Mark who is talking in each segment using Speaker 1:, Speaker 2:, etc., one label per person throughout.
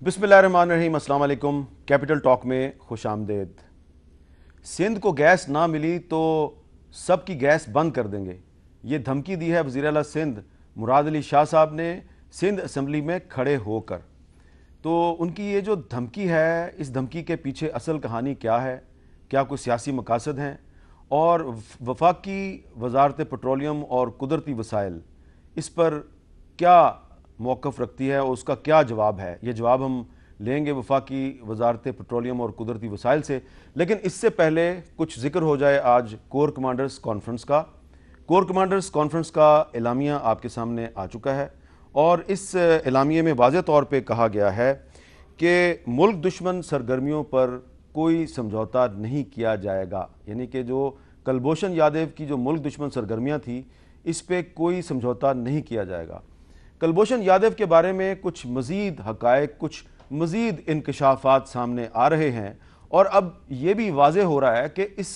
Speaker 1: بسم اللہ الرحمن الرحیم۔ السلام علیکم۔ کیپٹل ٹاک میں خوش آمدید۔ سندھ کو گیس نہ ملی تو سب کی گیس بند کر دیں گے، یہ دھمکی دی ہے وزیر اعلیٰ سندھ مراد علی شاہ صاحب نے سندھ اسمبلی میں کھڑے ہو کر۔ تو ان کی یہ جو دھمکی ہے، اس دھمکی کے پیچھے اصل کہانی کیا ہے؟ کیا کوئی سیاسی مقاصد ہیں؟ اور وفاقی وزارت پیٹرولیم اور قدرتی وسائل اس پر کیا موقف رکھتی ہے اور اس کا کیا جواب ہے؟ یہ جواب ہم لیں گے وفاقی وزارت پیٹرولیم اور قدرتی وسائل سے، لیکن اس سے پہلے کچھ ذکر ہو جائے آج کور کمانڈرز کانفرنس کا۔ کور کمانڈرز کانفرنس کا اعلامیہ آپ کے سامنے آ چکا ہے، اور اس اعلامیے میں واضح طور پہ کہا گیا ہے کہ ملک دشمن سرگرمیوں پر کوئی سمجھوتا نہیں کیا جائے گا، یعنی کہ جو کلبھوشن یادیو کی جو ملک دشمن سرگرمیاں تھیں اس پہ کوئی سمجھوتا نہیں کیا جائے گا۔ کلبھوشن یادیو کے بارے میں کچھ مزید حقائق، کچھ مزید انکشافات سامنے آ رہے ہیں، اور اب یہ بھی واضح ہو رہا ہے کہ اس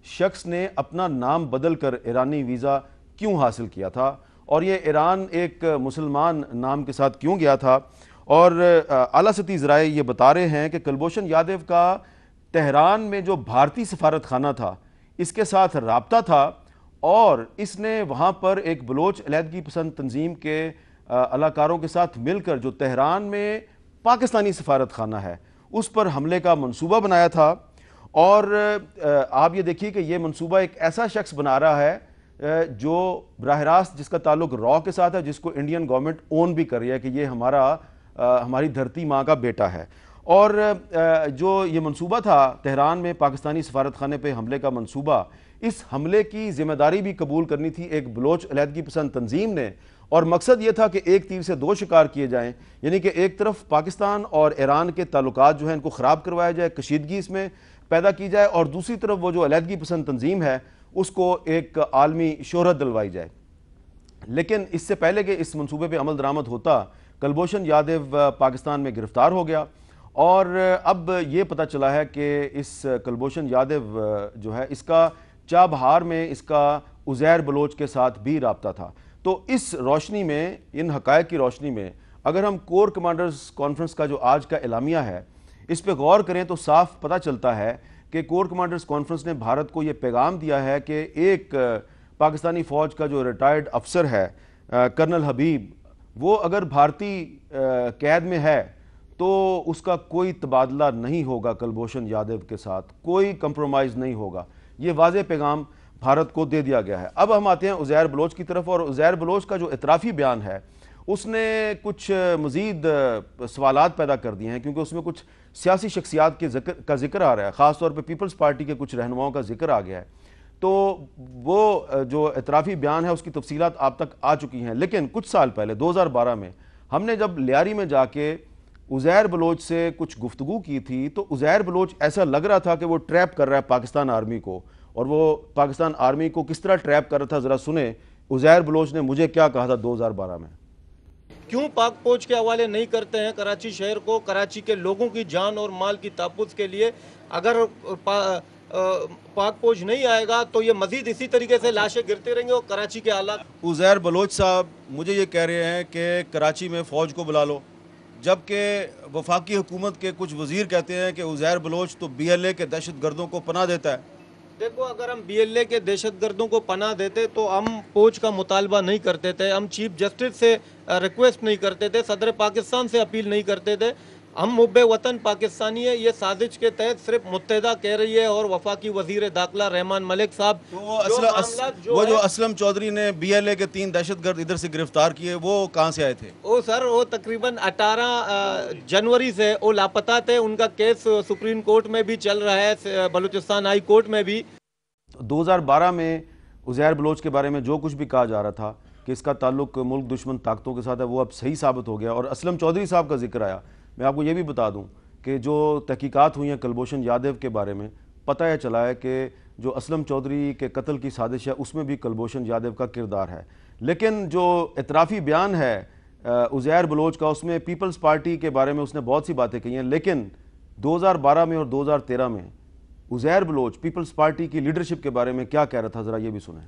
Speaker 1: شخص نے اپنا نام بدل کر ایرانی ویزا کیوں حاصل کیا تھا، اور یہ ایران ایک مسلمان نام کے ساتھ کیوں گیا تھا۔ اور اعلیٰ سطحی ذرائع یہ بتا رہے ہیں کہ کلبھوشن یادیو کا تہران میں جو بھارتی سفارت خانہ تھا اس کے ساتھ رابطہ تھا، اور اس نے وہاں پر ایک بلوچ علیحدگی پسند تنظیم کے علاقاروں کے ساتھ مل کر جو تہران میں پاکستانی سفارت خانہ ہے اس پر حملے کا منصوبہ بنایا تھا۔ اور آپ یہ دیکھیے کہ یہ منصوبہ ایک ایسا شخص بنا رہا ہے جو براہ راست جس کا تعلق را کے ساتھ ہے، جس کو انڈین گورنمنٹ اون بھی کر رہی ہے کہ یہ ہماری دھرتی ماں کا بیٹا ہے۔ اور جو یہ منصوبہ تھا تہران میں پاکستانی سفارت خانے پہ حملے کا منصوبہ، اس حملے کی ذمہ داری بھی قبول کرنی تھی ایک بلوچ علیحدگی پسند تنظیم نے، اور مقصد یہ تھا کہ ایک تیر سے دو شکار کیے جائیں، یعنی کہ ایک طرف پاکستان اور ایران کے تعلقات جو ہیں ان کو خراب کروایا جائے، کشیدگی اس میں پیدا کی جائے، اور دوسری طرف وہ جو علیحدگی پسند تنظیم ہے اس کو ایک عالمی شہرت دلوائی جائے۔ لیکن اس سے پہلے کہ اس منصوبے پہ عمل درآمد ہوتا، کلبھوشن یادیو پاکستان میں گرفتار ہو گیا، اور اب یہ پتہ چلا ہے کہ اس کلبھوشن یادیو جو ہے اس کا چابہار میں اس کا عزیر بلوچ کے ساتھ بھی رابطہ تھا۔ تو اس روشنی میں، ان حقائق کی روشنی میں، اگر ہم کور کمانڈرز کانفرنس کا جو آج کا اعلامیہ ہے اس پہ غور کریں تو صاف پتہ چلتا ہے کہ کور کمانڈرز کانفرنس نے بھارت کو یہ پیغام دیا ہے کہ ایک پاکستانی فوج کا جو ریٹائرڈ افسر ہے کرنل حبیب، وہ اگر بھارتی قید میں ہے تو اس کا کوئی تبادلہ نہیں ہوگا کلبھوشن یادیو کے ساتھ، کوئی کمپرومائز نہیں ہوگا۔ یہ واضح پیغام بھارت کو دے دیا گیا ہے۔ اب ہم آتے ہیں عزیر بلوچ کی طرف، اور عزیر بلوچ کا جو اعترافی بیان ہے اس نے کچھ مزید سوالات پیدا کر دیے ہیں، کیونکہ اس میں کچھ سیاسی شخصیات کا ذکر آ رہا ہے، خاص طور پہ پیپلز پارٹی کے کچھ رہنماؤں کا ذکر آ گیا ہے۔ تو وہ جو اعترافی بیان ہے اس کی تفصیلات آپ تک آ چکی ہیں، لیکن کچھ سال پہلے 2012 میں ہم نے جب لیاری میں جا کے عزیر بلوچ سے کچھ گفتگو کی تھی تو عزیر بلوچ ایسا لگ رہا تھا کہ وہ ٹریپ کر رہا ہے پاکستان آرمی کو، اور وہ پاکستان آرمی کو کس طرح ٹریپ کر رہا تھا ذرا سنیں عزیر بلوچ نے مجھے کیا کہا تھا 2012 میں۔
Speaker 2: کیوں پاک فوج کے حوالے نہیں کرتے ہیں کراچی شہر کو؟ کراچی کے لوگوں کی جان اور مال کی تحفظ کے لیے اگر پاک فوج نہیں آئے گا تو یہ مزید اسی طریقے سے لاشیں گرتے رہیں گے اور کراچی کے حالات۔
Speaker 1: عزیر بلوچ صاحب مجھے یہ کہہ رہے ہیں کہ کراچی میں فوج کو بلا لو، جبکہ وفاقی حکومت کے کچھ وزیر کہتے ہیں کہ عزیر بلوچ تو بی ایل اے کے دہشت گردوں کو پناہ دیتا ہے۔
Speaker 2: دیکھو، اگر ہم بی ایل اے کے دہشت گردوں کو پناہ دیتے تو ہم فوج کا مطالبہ نہیں کرتے تھے، ہم چیف جسٹس سے ریکویسٹ نہیں کرتے تھے، صدر پاکستان سے اپیل نہیں کرتے تھے۔ ہم محب وطن پاکستانی ہے، یہ سازش کے تحت صرف متحدہ کہہ رہی ہے، اور وفاقی وزیر داخلہ رحمان ملک صاحب
Speaker 1: وہ جو اسلم چودھری نے بی ایل اے کے 3 دہشت گرد ادھر سے گرفتار کیے، وہ کہاں سے آئے تھے؟
Speaker 2: وہ تقریباً 18 جنوری سے وہ لاپتہ تھے، ان کا کیس سپریم کورٹ میں بھی چل رہا ہے، بلوچستان ہائی کورٹ میں بھی۔
Speaker 1: 2012 میں عزیر بلوچ کے بارے میں جو کچھ بھی کہا جا رہا تھا کہ اس کا تعلق ملک دشمن طاقتوں کے ساتھ ہے، وہ اب صحیح ثابت ہو گیا، اور اسلم چودھری صاحب کا ذکر آیا۔ میں آپ کو یہ بھی بتا دوں کہ جو تحقیقات ہوئی ہیں کلبھوشن یادیو کے بارے میں، پتہ یہ چلا ہے کہ جو اسلم چودھری کے قتل کی سازش ہے اس میں بھی کلبھوشن یادیو کا کردار ہے۔ لیکن جو اعترافی بیان ہے عزیر بلوچ کا، اس میں پیپلز پارٹی کے بارے میں اس نے بہت سی باتیں کہی ہیں، لیکن 2012 میں اور 2013 میں عزیر بلوچ پیپلز پارٹی کی لیڈرشپ کے بارے میں کیا کہہ رہا تھا، ذرا یہ بھی سنیں۔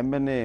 Speaker 1: MNA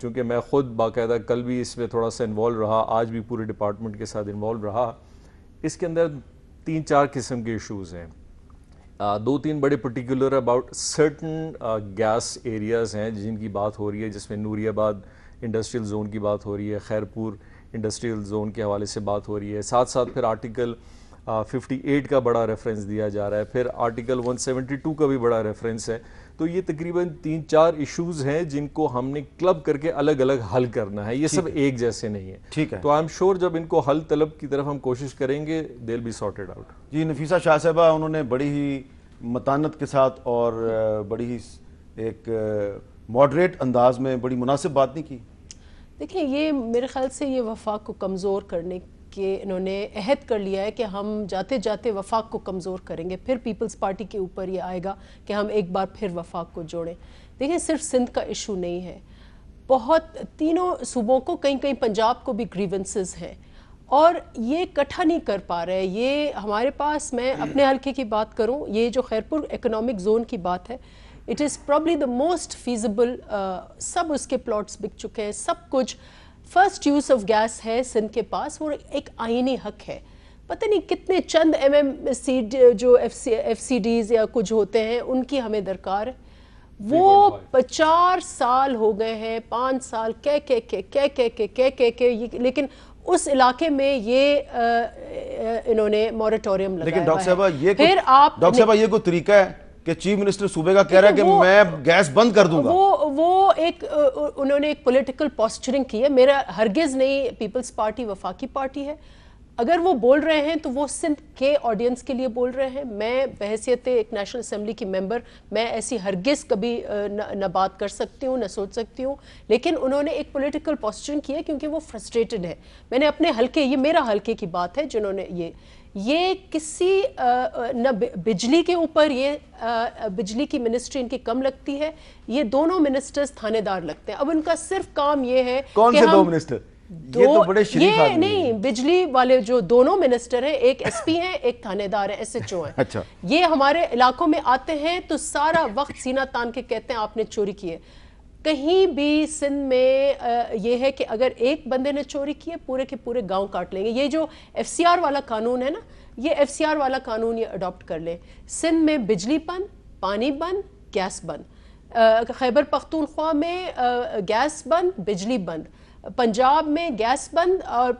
Speaker 3: چونکہ میں خود باقاعدہ کل بھی اس میں تھوڑا سا انوالو رہا, آج بھی پورے ڈپارٹمنٹ کے ساتھ انوالو رہا. اس کے اندر 3-4 قسم کے ایشوز ہیں. 2-3 بڑے particular about certain gas areas ہیں جن کی بات ہو رہی ہے, جس میں نوری آباد انڈسٹریل زون کی بات ہو رہی ہے, خیرپور انڈسٹریل زون کے حوالے سے بات ہو رہی ہے. ساتھ ساتھ پھر آرٹیکل 58 کا بڑا ریفرنس دیا جا رہا ہے, پھر آرٹیکل 172 کا بھی بڑا ریفرنس ہے. تو یہ تقریباً 3-4 ایشوز ہیں جن کو ہم نے کلب کر کے الگ الگ حل کرنا ہے. یہ سب ایک جیسے نہیں ہے.
Speaker 1: ٹھیک ہے,
Speaker 3: تو آئی ایم شیور جب ان کو حل طلب کی طرف ہم کوشش کریں گے دے ول بی سارٹیڈ آؤٹ.
Speaker 1: جی نفیسہ شاہ صاحبہ, انہوں نے بڑی ہی متانت کے ساتھ اور بڑی ہی ایک ماڈریٹ انداز میں بڑی مناسب بات نہیں کی.
Speaker 4: دیکھیں یہ میرے خیال سے یہ وفاق کو کمزور کرنے کے انہوں نے عہد کر لیا ہے کہ ہم جاتے جاتے وفاق کو کمزور کریں گے. پھر پیپلز پارٹی کے اوپر یہ آئے گا کہ ہم ایک بار پھر وفاق کو جوڑیں. دیکھیں صرف سندھ کا ایشو نہیں ہے, بہت تینوں صوبوں کو, کہیں کہیں پنجاب کو بھی گریونسز ہیں اور یہ اکٹھا نہیں کر پا رہے. یہ ہمارے پاس, میں اپنے حلقے کی بات کروں, یہ جو خیرپور اکنامک زون کی بات ہے, it is probably the most feasible. سب اس کے پلاٹس بک چکے ہیں, سب کچھ. فرسٹ یوز آف گیس ہے سندھ کے پاس, وہ ایک آئینی حق ہے. پتہ نہیں کتنے چند جو ایف سی ڈیز یا کچھ ہوتے ہیں ان کی ہمیں درکار ہے. وہ 4 سال ہو گئے ہیں, 5 سال لیکن اس علاقے میں یہ انہوں نے موریٹوریم لگایا.
Speaker 1: لیکن ڈاکٹر صاحبہ یہ کوئی طریقہ ہے کہ چیف منسٹر صوبے کا کہہ رہا ہے کہ میں گیس بند کر دوں گا؟
Speaker 4: وہ ایک انہوں نے ایک پولیٹیکل پوسچرنگ کی ہے. میرا ہرگز نہیں, پیپلز پارٹی وفاقی پارٹی ہے. اگر وہ بول رہے ہیں تو وہ سندھ کے آڈینس کے لیے بول رہے ہیں. میں بحیثیت ایک نیشنل اسمبلی کی ممبر, میں ایسی ہرگز کبھی نہ بات کر سکتی ہوں, نہ سوچ سکتی ہوں. لیکن انہوں نے ایک پولیٹیکل پوسچرنگ کی ہے کیونکہ وہ فرسٹریٹڈ ہے. میں نے اپنے حلقے, یہ میرا حلقے کی بات ہے, جنہوں نے یہ کسی نہ بجلی کے اوپر, یہ بجلی کی منسٹری ان کی کم لگتی ہے. یہ دونوں منسٹرز تھانے دار لگتے ہیں. اب ان کا صرف کام یہ ہے
Speaker 1: کون سے 2 منسٹر؟ یہ تو بڑے شریف آدمی ہیں.
Speaker 4: نہیں, بجلی والے جو دونوں منسٹر ہیں, ایک ایس پی ہیں, ایک تھانے دار ہیں, SHO ہیں.
Speaker 1: اچھا,
Speaker 4: یہ ہمارے علاقوں میں آتے ہیں تو سارا وقت سینہ تان کے کہتے ہیں آپ نے چوری کی ہے. کہیں بھی سندھ میں یہ ہے کہ اگر ایک بندے نے چوری کی ہے, پورے کے پورے گاؤں کاٹ لیں گے. یہ جو FCR والا قانون ہے نا, یہ FCR والا قانون یہ اڈاپٹ کر لیں. سندھ میں بجلی بند, پانی بند, گیس بند. خیبر پختونخوا میں گیس بند, بجلی بند. پنجاب میں گیس بند اور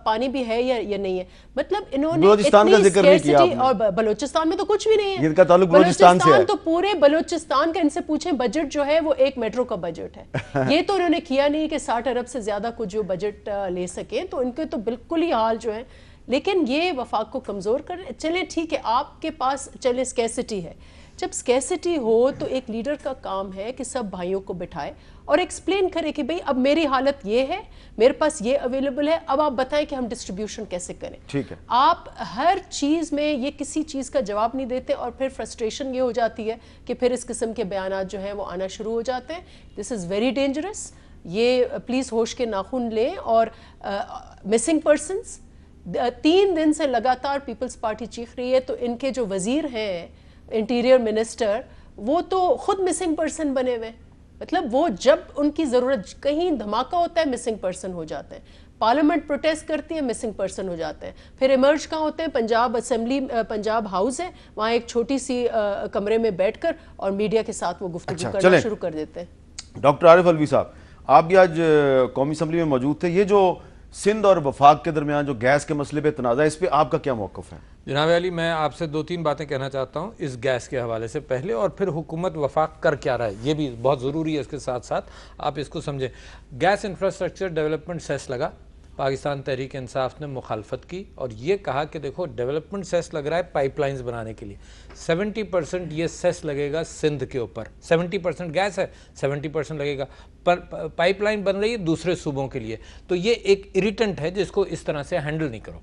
Speaker 4: پانی بھی ہے یا نہیں ہے. مطلب انہوں نے
Speaker 1: بلوچستان کا ذکر نہیں کیا آپ نے.
Speaker 4: اور بلوچستان میں تو کچھ بھی نہیں ہے.
Speaker 1: جن کا تعلق بلوچستان سے ہے.
Speaker 4: تو پورے بلوچستان کا, ان سے پوچھیں بجٹ جو ہے وہ ایک میٹرو کا بجٹ ہے. یہ تو انہوں نے کیا نہیں کہ 60 ارب سے زیادہ کچھ جو بجٹ لے سکیں, تو ان کے تو بالکل ہی حال جو ہے. لیکن یہ وفاق کو کمزور کر رہے. چلیں ٹھیک ہے, آپ کے پاس چلیں اسکیسٹی ہے. جب اسکیسٹی ہو تو ایک لیڈر کا کام ہے کہ سب بھائیوں کو بٹھائے اور ایکسپلین کرے کہ بھئی اب میری حالت یہ ہے, میرے پاس یہ اویلیبل ہے, اب آپ بتائیں کہ ہم ڈسٹریبیوشن کیسے کریں.
Speaker 1: ٹھیک ہے,
Speaker 4: آپ ہر چیز میں یہ کسی چیز کا جواب نہیں دیتے اور پھر فرسٹریشن یہ ہو جاتی ہے کہ پھر اس قسم کے بیانات جو ہیں وہ آنا شروع ہو جاتے ہیں. دس از ویری ڈینجرس. یہ پلیز ہوش کے ناخن لیں. اور مسنگ پرسنس 3 دن سے لگاتار پیپلز پارٹی چیخ رہی ہے, تو ان کے جو وزیر ہیں انٹیریئر منسٹر, وہ تو خود مسنگ پرسن بنے ہوئے. مطلب وہ جب ان کی ضرورت, کہیں دھماکہ ہوتا ہے مسنگ پرسن ہو جاتے ہیں, پارلیمنٹ پروٹیسٹ کرتی ہے مسنگ پرسن ہو جاتے ہیں. پھر ایمرج کہاں ہوتے ہیں؟ پنجاب اسمبلی, پنجاب ہاؤس ہے, وہاں ایک چھوٹی سی کمرے میں بیٹھ کر اور میڈیا کے ساتھ وہ گفتگو کرنا شروع کر دیتے ہیں.
Speaker 1: ڈاکٹر عارف الوی صاحب, آپ بھی آج قومی اسمبلی میں موجود تھے. یہ جو سندھ اور وفاق کے درمیان جو گیس کے مسئلے پہ تنازع ہے, اس پہ آپ کا کیا موقف ہے؟
Speaker 5: جناب علی, میں آپ سے 2-3 باتیں کہنا چاہتا ہوں اس گیس کے حوالے سے پہلے, اور پھر حکومت وفاق کر کیا رہا ہے یہ بھی بہت ضروری ہے. اس کے ساتھ ساتھ آپ اس کو سمجھیں. گیس انفراسٹرکچر ڈیولپمنٹ سیس لگا, پاکستان تحریک انصاف نے مخالفت کی اور یہ کہا کہ دیکھو ڈیولپمنٹ سیس لگ رہا ہے پائپ لائنز بنانے کے لیے, 70% یہ سیس لگے گا سندھ کے اوپر. 70% گیس ہے, 70% لگے گا. پر پائپ لائن بن رہی ہے دوسرے صوبوں کے لیے, تو یہ ایک اریٹنٹ ہے جس کو اس طرح سے ہینڈل نہیں کرو.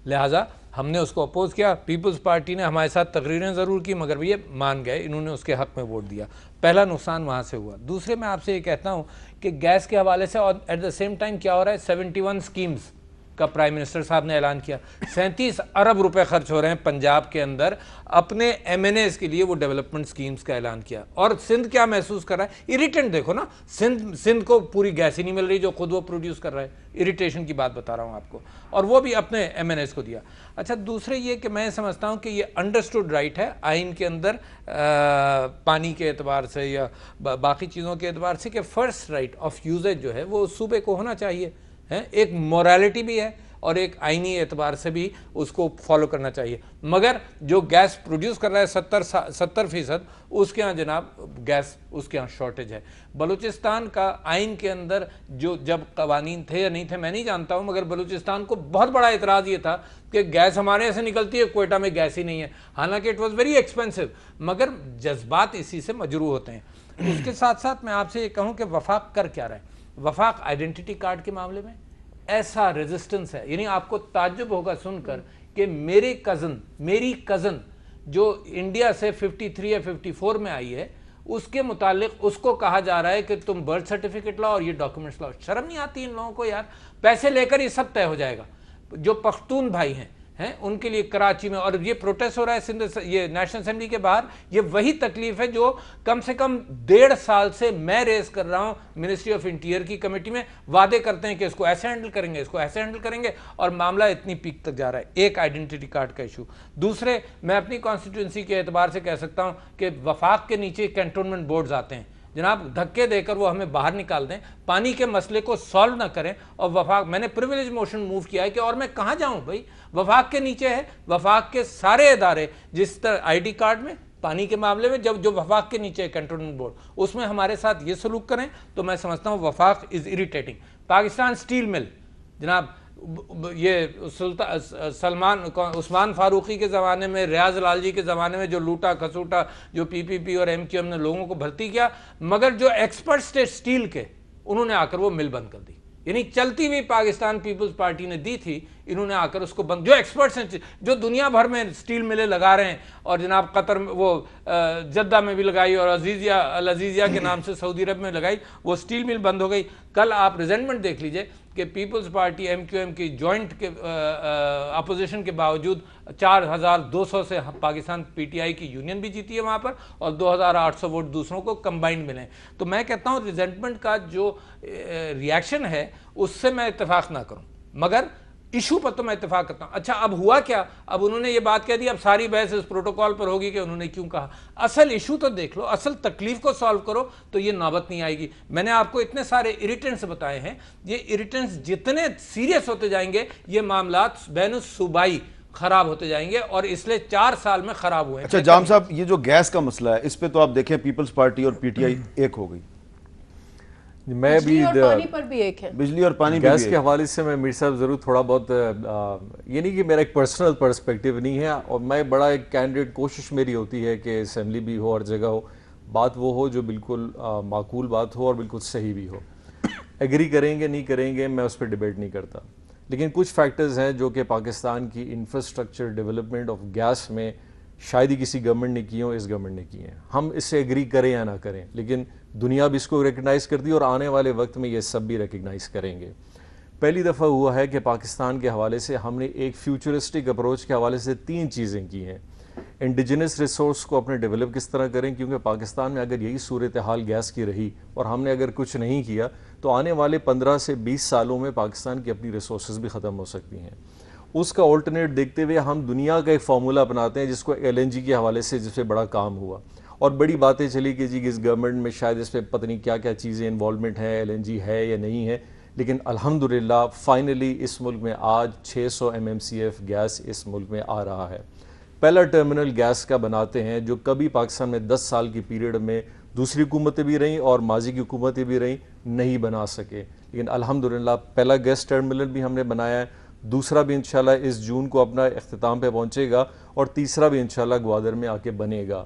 Speaker 5: لہٰذا ہم نے اس کو اپوز کیا. پیپلز پارٹی نے ہمارے ساتھ تقریریں ضرور کی مگر یہ مان گئے, انہوں نے اس کے حق میں ووٹ دیا. پہلا نقصان وہاں سے ہوا. دوسرے میں آپ سے یہ کہتا ہوں کہ گیس کے حوالے سے اور ایٹ دا سیم ٹائم کیا ہو رہا ہے, 71 اسکیمز کا پرائم منسٹر صاحب نے اعلان کیا. 37 ارب روپے خرچ ہو رہے ہیں پنجاب کے اندر اپنے ایم این ایز کے لیے, وہ ڈیولپمنٹ سکیمز کا اعلان کیا. اور سندھ کیا محسوس کر رہا ہے؟ اریٹنٹ دیکھو نا, سندھ کو پوری گیس ہی نہیں مل رہی جو خود وہ پروڈیوس کر رہا ہے. اریٹیشن کی بات بتا رہا ہوں آپ کو, اور وہ بھی اپنے ایم این ایز کو دیا. اچھا دوسرے یہ کہ میں سمجھتا ہوں کہ یہ انڈرسٹوڈ رائٹ ہے آئین کے اندر پانی کے اعتبار سے یا باقی چیزوں کے اعتبار سے کہ فرسٹ رائٹ آف یوزیج جو ہے وہ صوبے کو ہونا چاہیے. ایک مورالٹی بھی ہے اور ایک آئینی اعتبار سے بھی اس کو فالو کرنا چاہیے. مگر جو گیس پروڈیوس کر رہا ہے 70% اس کے ہاں جناب گیس اس کے ہاں شارٹیج ہے. بلوچستان کا آئین کے اندر جو جب قوانین تھے یا نہیں تھے میں نہیں جانتا ہوں, مگر بلوچستان کو بہت بڑا اعتراض یہ تھا کہ گیس ہمارے ایسے نکلتی ہے, کوئٹہ میں گیس ہی نہیں ہے, حالانکہ اٹ واز ویری ایکسپینسو, مگر جذبات اسی سے مجروح ہوتے ہیں. اس کے ساتھ ساتھ میں آپ سے یہ کہوں کہ وفاق کر کیا رہا ہے. وفاق آئیڈینٹی کارڈ کے معاملے میں ایسا ریزسٹنس ہے, یعنی آپ کو تعجب ہوگا سن کر کہ میری کزن جو انڈیا سے 53 یا 54 میں آئی ہے, اس کے متعلق اس کو کہا جا رہا ہے کہ تم برتھ سرٹیفکیٹ لاؤ اور یہ ڈاکومنٹس لاؤ. شرم نہیں آتی ان لوگوں کو یار؟ پیسے لے کر یہ سب طے ہو جائے گا. جو پختون بھائی ہیں ان کے لیے کراچی میں, اور یہ پروٹیسٹ ہو رہا ہے سندھ یہ نیشنل اسمبلی کے باہر, یہ وہی تکلیف ہے جو کم سے کم 1.5 سال سے میں ریز کر رہا ہوں منسٹری آف انٹیریئر کی کمیٹی میں. وعدے کرتے ہیں کہ اس کو ایسے ہینڈل کریں گے, اس کو ایسے ہینڈل کریں گے, اور معاملہ اتنی پیک تک جا رہا ہے. ایک آئیڈینٹی کارڈ کا ایشو. دوسرے, میں اپنی کانسٹیٹوئنسی کے اعتبار سے کہہ سکتا ہوں کہ وفاق کے نیچے کنٹونمنٹ بورڈز آتے ہیں جناب, دھکے دے کر وہ ہمیں باہر نکال دیں, پانی کے مسئلے کو سالو نہ کریں. اور وفاق, میں نے پریویلیج موشن موو کیا ہے کہ اور میں کہاں جاؤں بھائی, وفاق کے نیچے ہے. وفاق کے سارے ادارے جس طرح آئی ڈی کارڈ میں, پانی کے معاملے میں جو وفاق کے نیچے ہے کنٹونمنٹ بورڈ, اس میں ہمارے ساتھ یہ سلوک کریں تو میں سمجھتا ہوں وفاق از اریٹیٹنگ. پاکستان سٹیل مل جناب, یہ عثمان فاروقی کے زمانے میں, ریاض لال جی کے زمانے میں جو لوٹا کھسوٹا جو پی پی پی اور ایم کیو ایم نے لوگوں کو بھرتی کیا, مگر جو ایکسپرٹس تھے سٹیل کے انہوں نے آ کر وہ مل بند کر دی. یعنی چلتی ہوئی پاکستان پیپلز پارٹی نے دی تھی, انہوں نے آ کر اس کو بند, جو ایکسپرٹس ہیں جو دنیا بھر میں سٹیل ملیں لگا رہے ہیں, اور جناب قطر میں وہ جدہ میں بھی لگائی اور العزیزیہ کے نام سے سعودی عرب میں لگائی, وہ سٹیل مل بند ہو گئی. کل آپ ریزنٹمنٹ دیکھ لیجئے کہ Peoples Party M Q M کی جوائنٹ کے اپوزیشن کے باوجود 4200 سے پاکستان پی ٹی آئی کی یونین بھی جیتی ہے وہاں پر, اور 2800 ووٹ دوسروں کو کمبائنڈ ملیں. تو میں کہتا ہوں ریزنٹمنٹ کا جو ریاکشن ہے اس سے میں اتفاق نہ کروں, مگر ایشو پر تو میں اتفاق کرتا ہوں. اچھا اب ہوا کیا, اب انہوں نے یہ بات کہہ دی, اب ساری بحث اس پروٹوکول پر ہوگی کہ انہوں نے کیوں کہا. اصل ایشو تو دیکھ لو, اصل تکلیف کو سالو کرو تو یہ نوبت نہیں آئے گی. میں نے آپ کو اتنے سارے اریٹنٹس بتائے ہیں, یہ اریٹنٹس جتنے سیریس ہوتے جائیں گے یہ معاملات بین الصوبائی خراب ہوتے جائیں گے, اور اس لیے 4 سال میں خراب ہوئے ہیں.
Speaker 1: اچھا جام صاحب, یہ جو گیس کا مسئلہ ہے اس پہ تو آپ دیکھیں پیپلز پارٹی اور پی ٹی آئی ایک ہو گئی.
Speaker 3: میں بھی
Speaker 4: پانی پر بھی ایک ہے,
Speaker 1: بجلی اور پانی
Speaker 3: گیس کے حوالے سے میں میر صاحب ضرور تھوڑا بہت, یہ نہیں کہ میرا ایک پرسنل پرسپیکٹیو نہیں ہے, اور میں بڑا ایک کینڈیڈیٹ کوشش میری ہوتی ہے کہ اسمبلی بھی ہو, ہر جگہ ہو, بات وہ ہو جو بالکل معقول بات ہو اور بالکل صحیح بھی ہو. ایگری کریں گے نہیں کریں گے میں اس پہ ڈیبیٹ نہیں کرتا, لیکن کچھ فیکٹرز ہیں جو کہ پاکستان کی انفراسٹرکچر ڈیولپمنٹ آف گیس میں شاید ہی کسی گورنمنٹ نے کی ہوں, اس گورنمنٹ نے کی ہیں. ہم اس سے ایگری کریں یا نہ کریں, لیکن دنیا بھی اس کو ریکگنائز کرتی ہے, اور آنے والے وقت میں یہ سب بھی ریکگنائز کریں گے. پہلی دفعہ ہوا ہے کہ پاکستان کے حوالے سے ہم نے ایک فیوچرسٹک اپروچ کے حوالے سے 3 چیزیں کی ہیں. انڈیجنس ریسورس کو اپنے ڈیولپ کس طرح کریں, کیونکہ پاکستان میں اگر یہی صورتحال گیس کی رہی اور ہم نے اگر کچھ نہیں کیا تو آنے والے 15 سے 20 سالوں میں پاکستان کی اپنی ریسورسز بھی ختم ہو سکتی ہیں. اس کا آلٹرنیٹ دیکھتے ہوئے ہم دنیا کا ایک فارمولہ اپناتے ہیں جس کو ایل این جی کے حوالے سے جس پہ بڑا کام ہوا, اور بڑی باتیں چلی کہ جی اس گورنمنٹ میں شاید اس پہ پتہ نہیں کیا کیا چیزیں انوالومنٹ ہے, ایل این جی ہے یا نہیں ہے, لیکن الحمدللہ فائنلی اس ملک میں آج 600 MMCF گیس اس ملک میں آ رہا ہے. پہلا ٹرمینل گیس کا بناتے ہیں جو کبھی پاکستان میں 10 سال کی پیریڈ میں دوسری حکومتیں بھی رہیں اور ماضی کی حکومتیں بھی رہیں نہیں بنا سکے, لیکن الحمدللہ پہلا گیس ٹرمینل بھی ہم نے بنایا ہے, دوسرا بھی انشاءاللہ اس جون کو اپنا اختتام پہ پہنچے گا, اور تیسرا بھی انشاءاللہ گوادر میں آ کے بنے گا.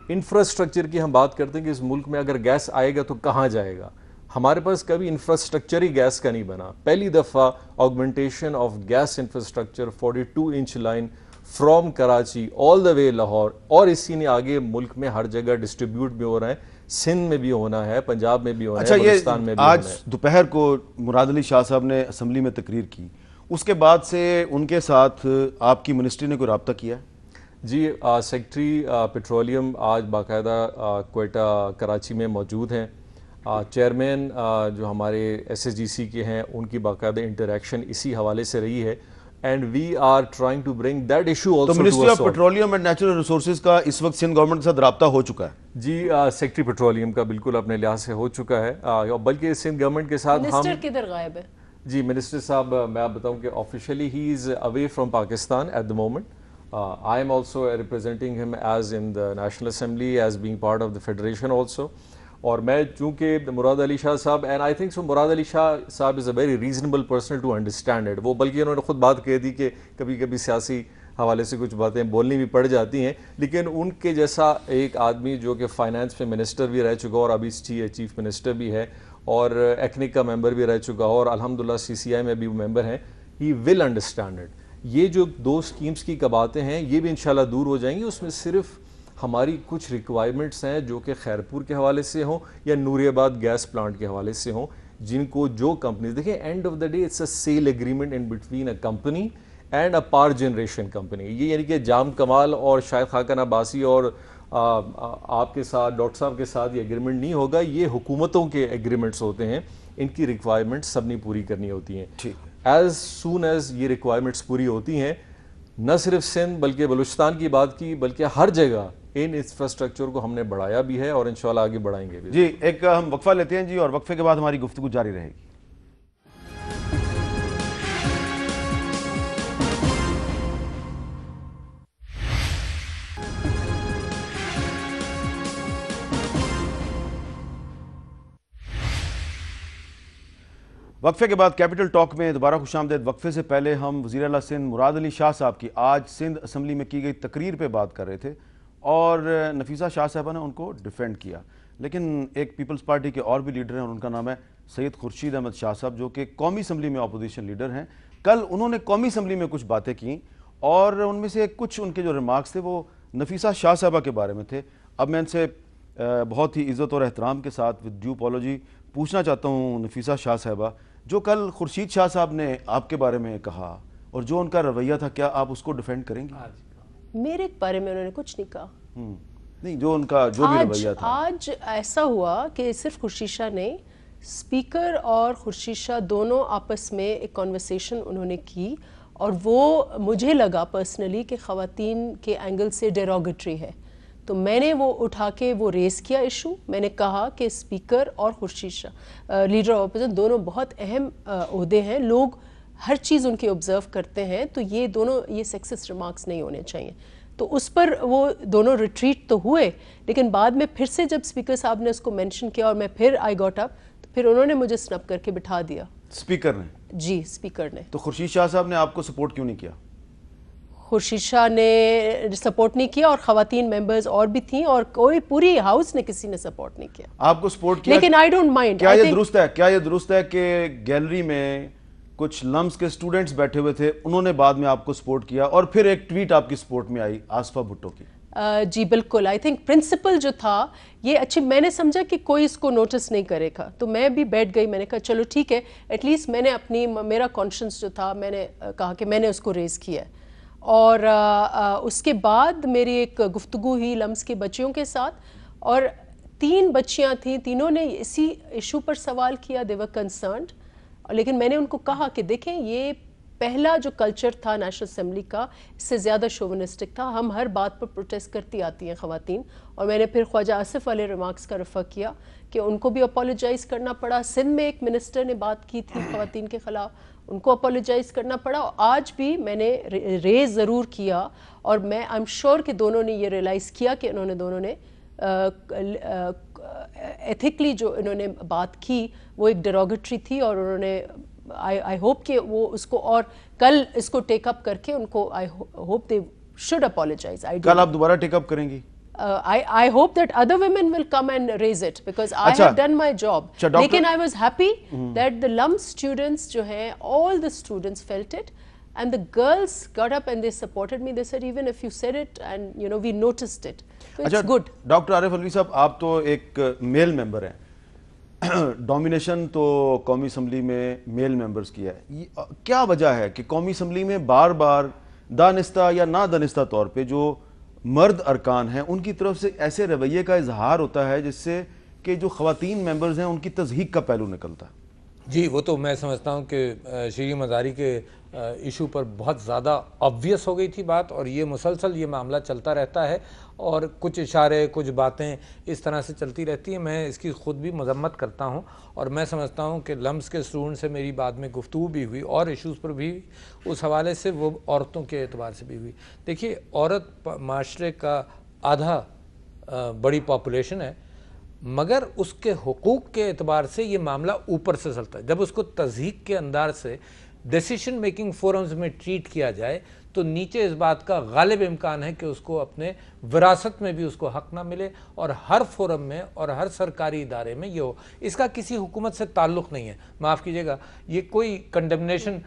Speaker 3: انفراسٹرکچر کی ہم بات کرتے ہیں کہ اس ملک میں اگر گیس آئے گا تو کہاں جائے گا. ہمارے پاس کبھی انفراسٹرکچر ہی گیس کا نہیں بنا. پہلی دفعہ augmentation of gas infrastructure 42 inch line from Karachi all the way Lahore, اور اسی نے آگے ملک میں ہر جگہ ڈسٹریبیوٹ بھی ہو رہا ہے, سندھ میں بھی ہونا ہے, پنجاب میں بھی ہونا ہے, بلوچستان میں بھی ہونا ہے.
Speaker 1: آج دوپہر کو مراد علی شاہ صاحب نے اسمبلی میں تقریر کی, اس کے بعد سے ان کے ساتھ آپ کی منسٹری نے کوئی رابطہ کیا ہے؟
Speaker 3: جی سیکٹری پیٹرولیم آج باقاعدہ کوئٹہ کراچی میں موجود ہیں. چیئرمین جو ہمارے ایس ایس جی سی کے ہیں ان کی باقاعدہ انٹریکشن اسی حوالے سے رہی ہے and we are trying to bring that issue also.
Speaker 1: تو ministry of petroleum and natural resources کا اس وقت سندھ گورنمنٹ کے ساتھ رابطہ ہو چکا ہے؟
Speaker 3: جی سیکٹری پیٹرولیم کا بالکل اپنے لحاظ سے ہو چکا ہے, بلکہ سندھ گورنمنٹ کے ساتھ ہم
Speaker 4: منسٹر کدھر غائب ہے؟
Speaker 3: جی منسٹر صاحب میں آپ بتاؤں کہ officially he is away from Pakistan at the moment. I am also representing him as in the National Assembly as being part of the Federation also. اور میں چونکہ مراد علی شاہ صاحب and I think so مراد علی شاہ صاحب is a very reasonable person to understand it. وہ بلکہ انہوں نے خود بات کہہ دی کہ کبھی کبھی سیاسی حوالے سے کچھ باتیں بولنی بھی پڑ جاتی ہیں, لیکن ان کے جیسا ایک آدمی جو کہ فائنانس میں منسٹر بھی رہ چکا اور ابھی چیف منسٹر بھی ہے اور ایکنک کا ممبر بھی رہ چکا اور الحمدللہ CCI میں بھی وہ ممبر ہیں, he will understand it. یہ جو 2 اسکیمز کی باتیں ہیں یہ بھی انشاءاللہ دور ہو جائیں گی. اس میں صرف ہماری کچھ ریکوائرمنٹس ہیں جو کہ خیرپور کے حوالے سے ہوں یا نوری آباد گیس پلانٹ کے حوالے سے ہوں, جن کو جو کمپنیز دیکھیں end of the day it's a sale agreement in between a company and a power generation company. یہ یعنی کہ جام کمال اور شاہد خاقان عباسی اور آپ کے ساتھ ڈاکٹر صاحب کے ساتھ یہ ایگریمنٹ نہیں ہوگا, یہ حکومتوں کے ایگریمنٹس ہوتے ہیں, ان کی ریکوائرمنٹس سب نے پوری کرنی ہوتی ہیں. ایز سون ایز یہ ریکوائرمنٹس پوری ہوتی ہیں, نہ صرف سندھ بلکہ بلوچستان کی بات کی بلکہ ہر جگہ ان انفراسٹرکچر کو ہم نے بڑھایا بھی ہے اور انشاءاللہ آگے بڑھائیں گے بھی.
Speaker 1: جی ایک ہم وقفہ لیتے ہیں جی اور وقفے کے بعد ہماری گفتگو جاری رہے گی. وقفے کے بعد کیپٹل ٹاک میں دوبارہ خوش آمدید. وقفے سے پہلے ہم وزیر اعلیٰ سندھ مراد علی شاہ صاحب کی آج سندھ اسمبلی میں کی گئی تقریر پہ بات کر رہے تھے اور نفیسہ شاہ صاحبہ نے ان کو ڈیفینڈ کیا, لیکن ایک پیپلز پارٹی کے اور بھی لیڈر ہیں اور ان کا نام ہے سید خورشید احمد شاہ صاحب جو کہ قومی اسمبلی میں اپوزیشن لیڈر ہیں. کل انہوں نے قومی اسمبلی میں کچھ باتیں کیں اور ان میں سے کچھ ان کے جو ریمارکس تھے وہ نفیسہ شاہ صاحبہ کے بارے میں تھے. اب میں ان سے بہت ہی عزت اور احترام کے ساتھ ود ڈیو اپالوجی پوچھنا چاہتا ہوں نفیسہ شاہ صاحبہ, جو کل خورشید شاہ صاحب نے آپ کے بارے میں کہا اور جو ان کا رویہ تھا, کیا آپ اس کو ڈیفینڈ کریں گی؟
Speaker 4: میرے بارے میں انہوں نے کچھ نہیں کہا.
Speaker 1: نہیں, جو ان کا جو بھی رویہ تھا.
Speaker 4: آج ایسا ہوا کہ صرف خورشید شاہ نے, اسپیکر اور خورشید شاہ دونوں آپس میں ایک کنورسیشن انہوں نے کی اور وہ مجھے لگا پرسنلی کہ خواتین کے اینگل سے ڈیروگیٹری ہے, تو میں نے وہ اٹھا کے وہ ریز کیا ایشو. میں نے کہا کہ اسپیکر اور Khurshid Shah leader of opposition دونوں بہت اہم عہدے ہیں, لوگ ہر چیز ان کی آبزرو کرتے ہیں, تو یہ دونوں یہ سیکسسٹ ریمارکس نہیں ہونے چاہیے. تو اس پر وہ دونوں ریٹریٹ تو ہوئے, لیکن بعد میں پھر سے جب اسپیکر صاحب نے اس کو مینشن کیا اور میں پھر آئی گاٹ اپ, تو پھر انہوں نے مجھے سنپ کر کے بٹھا دیا.
Speaker 1: اسپیکر نے؟
Speaker 4: جی اسپیکر نے.
Speaker 1: تو خورشید شاہ صاحب نے آپ کو سپورٹ کیوں نہیں کیا؟
Speaker 4: خورشید شاہ نے سپورٹ نہیں کیا اور خواتین ممبرز اور بھی تھیں اور کوئی پوری ہاؤس نے کسی نے سپورٹ نہیں کیا.
Speaker 1: آپ کو سپورٹ کیا,
Speaker 4: لیکن آئی ڈونٹ مائنڈ.
Speaker 1: کیا یہ درست ہے کہ گیلری میں کچھ لمس کے اسٹوڈنٹس بیٹھے ہوئے تھے, انہوں نے بعد میں آپ کو سپورٹ کیا اور پھر ایک ٹویٹ آپ کی سپورٹ میں آئی آصفہ بھٹو کی؟
Speaker 4: جی بالکل. آئی تھنک پرنسپل جو تھا یہ اچھی, میں نے سمجھا کہ کوئی اس کو نوٹس نہیں کرے گا, تو میں بھی بیٹھ گئی. میں نے کہا چلو ٹھیک ہے, ایٹ لیسٹ میں نے اپنی میرا کانشنس جو تھا میں نے کہا کہ میں نے اس کو ریز کیا ہے. اور اس کے بعد میری ایک گفتگو ہوئی لمس کے بچیوں کے ساتھ اور 3 بچیاں تھیں, تینوں نے اسی ایشو پر سوال کیا, دے ور کنسرنڈ. لیکن میں نے ان کو کہا کہ دیکھیں یہ پہلا جو کلچر تھا نیشنل اسمبلی کا اس سے زیادہ شوونسٹک تھا, ہم ہر بات پر پروٹیسٹ کرتی آتی ہیں خواتین. اور میں نے پھر خواجہ آصف والے ریمارکس کا رفع کیا کہ ان کو بھی اپولوجائز کرنا پڑا. سندھ میں ایک منسٹر نے بات کی تھی خواتین کے خلاف, ان کو اپولوجائز کرنا پڑا. آج بھی میں نے ریز ضرور کیا اور میں آئی ایم شیور کہ دونوں نے یہ ریئلائز کیا کہ دونوں نے ایتھکلی جو انہوں نے بات کی وہ ایک ڈیروگیٹری تھی اور انہوں نے آئی ہوپ کہ وہ اس کو اور کل اس کو ٹیک اپ کر کے ان کو I hope they should apologise.
Speaker 1: کل آپ دوبارہ ٹیک اپ کریں گی؟
Speaker 4: I hope that other women will come and raise it because I have done my job. Lekin I was happy that the LUM students jo hain, all the students felt it and the girls got up and they supported me. They said even if you said it and we noticed it. So it's good.
Speaker 1: Doctor Arif Alvi صاحب, آپ تو ایک میل ممبر ہیں, domination تو قومی assembly میں میل members کی ہے. کیا وجہ ہے کہ قومی اسمبلی میں بار بار دانستہ یا نہ دانستہ طور پہ جو مرد ارکان ہیں ان کی طرف سے ایسے رویے کا اظہار ہوتا ہے جس سے کہ جو خواتین ممبرز ہیں ان کی تضحیک کا پہلو نکلتا ہے؟
Speaker 5: جی وہ تو میں سمجھتا ہوں کہ شیریں مزاری کے ایشو پر بہت زیادہ آبویس ہو گئی تھی بات، اور یہ مسلسل یہ معاملہ چلتا رہتا ہے اور کچھ اشارے کچھ باتیں اس طرح سے چلتی رہتی ہیں. میں اس کی خود بھی مذمت کرتا ہوں اور میں سمجھتا ہوں کہ لمس کے اسٹوڈنٹ سے میری بعد میں گفتگو بھی ہوئی اور ایشوز پر بھی اس حوالے سے وہ عورتوں کے اعتبار سے بھی ہوئی. دیکھیے عورت معاشرے کا آدھا بڑی پاپولیشن ہے، مگر اس کے حقوق کے اعتبار سے یہ معاملہ اوپر سے چلتا ہے. جب اس کو تضحیک کے انداز سے ڈیسیشن میکنگ فورمز میں ٹریٹ کیا جائے تو نیچے اس بات کا غالب امکان ہے کہ اس کو اپنے وراثت میں بھی اس کو حق نہ ملے، اور ہر فورم میں اور ہر سرکاری ادارے میں یہ ہو. اس کا کسی حکومت سے تعلق نہیں ہے، معاف کیجیے گا، یہ کوئی کنڈمنیشن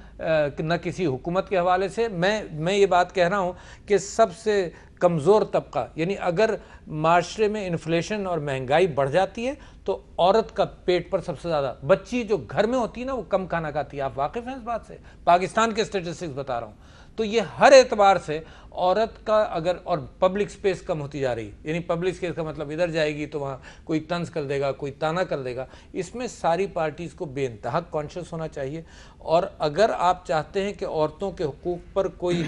Speaker 5: نہ کسی حکومت کے حوالے سے. میں یہ بات کہہ رہا ہوں کہ سب سے کمزور طبقہ، یعنی اگر معاشرے میں انفلیشن اور مہنگائی بڑھ جاتی ہے تو عورت کا پیٹ پر سب سے زیادہ، بچی جو گھر میں ہوتی ہے نا وہ کم کھانا کھاتی ہے. آپ واقف ہیں اس بات سے؟ پاکستان کے اسٹیٹسٹکس بتا رہا ہوں. تو یہ ہر اعتبار سے عورت کا اگر، اور پبلک سپیس کم ہوتی جا رہی، یعنی پبلک سپیس کا مطلب ادھر جائے گی تو وہاں کوئی طنز کر دے گا، کوئی تانا کر دے گا. اس میں ساری پارٹیز کو بے انتہا کانشیس ہونا چاہیے. اور اگر آپ چاہتے ہیں کہ عورتوں کے حقوق پر کوئی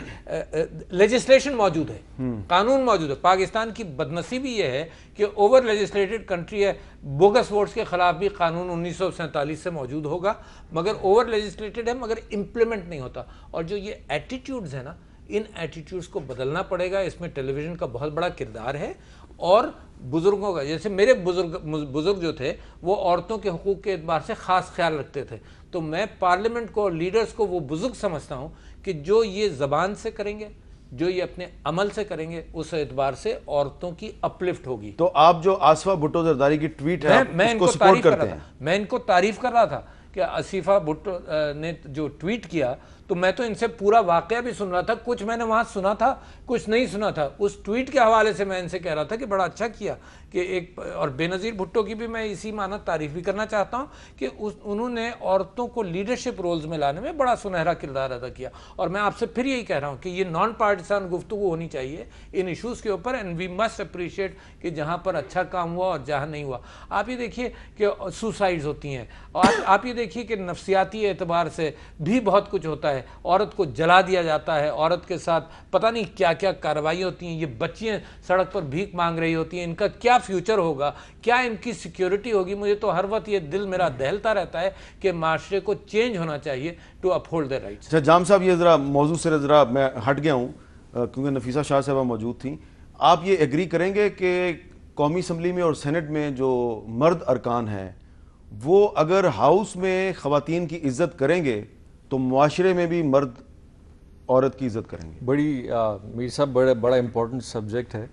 Speaker 5: لیجسلیشن موجود ہے، قانون موجود ہے. پاکستان کی بدنصیبی یہ ہے کہ اوور لیجسلیٹڈ کنٹری ہے. بوگس ووٹس کے خلاف بھی قانون 1947 سے موجود ہوگا، مگر اوور لیجسلیٹڈ ہے مگر امپلیمنٹ نہیں ہوتا. اور جو یہ ایٹیٹیوڈز ہیں نا، ان ایٹیٹیوڈز کو بدلنا پڑے گا. اس میں ٹیلی ویژن کا بہت بڑا کردار ہے، اور بزرگوں کا، جیسے میرے بزرگ جو تھے وہ عورتوں کے حقوق کے اعتبار سے خاص خیال رکھتے تھے. تو میں پارلیمنٹ کو اور لیڈرز کو وہ بزرگ سمجھتا ہوں کہ جو یہ زبان سے کریں گے، جو یہ اپنے عمل سے کریں گے، اس اعتبار سے عورتوں کی اپلفٹ ہوگی.
Speaker 1: تو آپ جو آصفہ بھٹو زرداری کی ٹویٹ ہے
Speaker 5: میں
Speaker 1: اس کو سپورٹ کرتے ہیں؟
Speaker 5: میں ان کو تعریف کر رہا تھا کہ آصفہ بھٹو نے جو ٹویٹ کیا تو میں تو ان سے پورا واقعہ بھی سن رہا تھا. کچھ میں نے وہاں سنا تھا، کچھ نہیں سنا تھا. اس ٹویٹ کے حوالے سے میں ان سے کہہ رہا تھا کہ بڑا اچھا کیا کہ ایک، اور بے نظیر بھٹو کی بھی میں اسی معنی تعریف بھی کرنا چاہتا ہوں کہ انہوں نے عورتوں کو لیڈرشپ رولز میں لانے میں بڑا سنہرا کردار ادا کیا. اور میں آپ سے پھر یہی کہہ رہا ہوں کہ یہ نان پارٹیسن گفتگو ہونی چاہیے ان ایشوز کے اوپر، اینڈ وی مسٹ اپریشیٹ کہ جہاں پر اچھا کام ہوا اور جہاں نہیں ہوا. آپ یہ دیکھیے کہ سوسائڈز ہوتی ہیں، اور آپ یہ دیکھیے کہ نفسیاتی اعتبار سے بھی بہت کچھ ہوتا ہے. عورت کو جلا دیا جاتا ہے، عورت کے ساتھ پتہ نہیں کیا کیا کارروائی ہوتی ہیں. یہ بچیاں سڑک پر بھیک مانگ رہی ہوتی ہیں. ان کا کیا فیوچر ہوگا، کیا ان کی سیکیورٹی ہوگی؟ مجھے تو ہر وقت یہ دل میرا دہلتا رہتا ہے کہ معاشرے کو چینج ہونا چاہیے ٹو اپہولڈ دیئر رائٹس.
Speaker 1: اچھا جام صاحب، یہ ذرا موضوع سے ذرا میں ہٹ گیا ہوں کیونکہ نفیسہ شاہ صاحبہ موجود تھیں. آپ یہ ایگری کریں گے کہ قومی اسمبلی میں اور سینٹ میں جو مرد ارکان ہیں وہ اگر ہاؤس میں خواتین کی عزت کریں گے تو معاشرے میں بھی مرد عورت کی عزت کریں گے؟
Speaker 3: بڑی میر صاحب بڑا امپورٹنٹ سبجیکٹ ہے.